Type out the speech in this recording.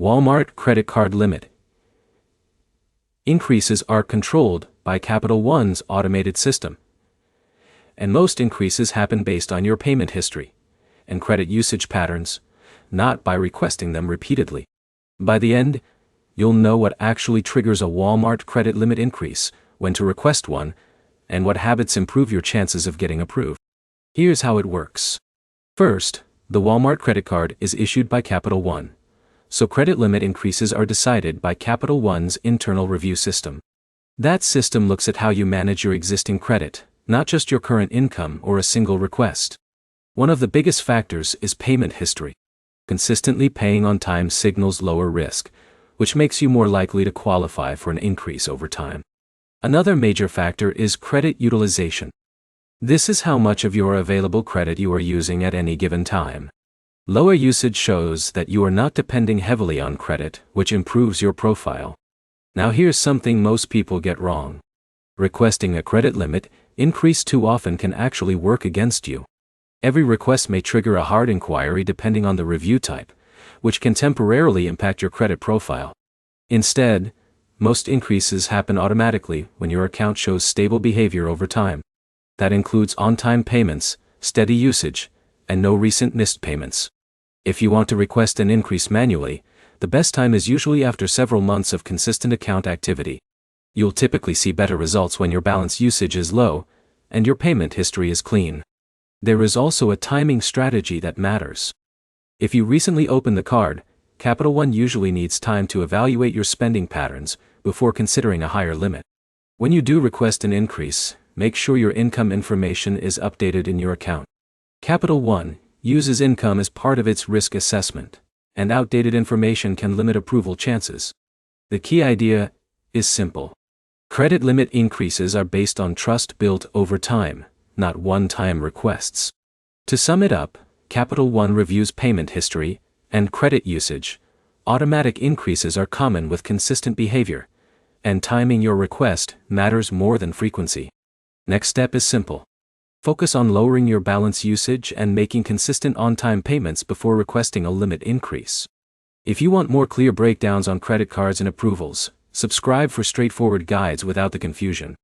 Walmart credit card limit. Increases are controlled by Capital One's automated system, and most increases happen based on your payment history and credit usage patterns, not by requesting them repeatedly. By the end, you'll know what actually triggers a Walmart credit limit increase, when to request one, and what habits improve your chances of getting approved. Here's how it works. First, the Walmart credit card is issued by Capital One, so credit limit increases are decided by Capital One's internal review system. That system looks at how you manage your existing credit, not just your current income or a single request. One of the biggest factors is payment history. Consistently paying on time signals lower risk, which makes you more likely to qualify for an increase over time. Another major factor is credit utilization. This is how much of your available credit you are using at any given time. Lower usage shows that you are not depending heavily on credit, which improves your profile. Now here's something most people get wrong. Requesting a credit limit increase too often can actually work against you. Every request may trigger a hard inquiry depending on the review type, which can temporarily impact your credit profile. Instead, most increases happen automatically when your account shows stable behavior over time. That includes on-time payments, steady usage, and no recent missed payments. If you want to request an increase manually, the best time is usually after several months of consistent account activity. You'll typically see better results when your balance usage is low and your payment history is clean. There is also a timing strategy that matters. If you recently opened the card, Capital One usually needs time to evaluate your spending patterns before considering a higher limit. When you do request an increase, make sure your income information is updated in your account. Capital One uses income as part of its risk assessment, and outdated information can limit approval chances. The key idea is simple. Credit limit increases are based on trust built over time, not one-time requests. To sum it up, Capital One reviews payment history and credit usage. Automatic increases are common with consistent behavior, and timing your request matters more than frequency. Next step is simple. Focus on lowering your balance usage and making consistent on-time payments before requesting a limit increase. If you want more clear breakdowns on credit cards and approvals, subscribe for straightforward guides without the confusion.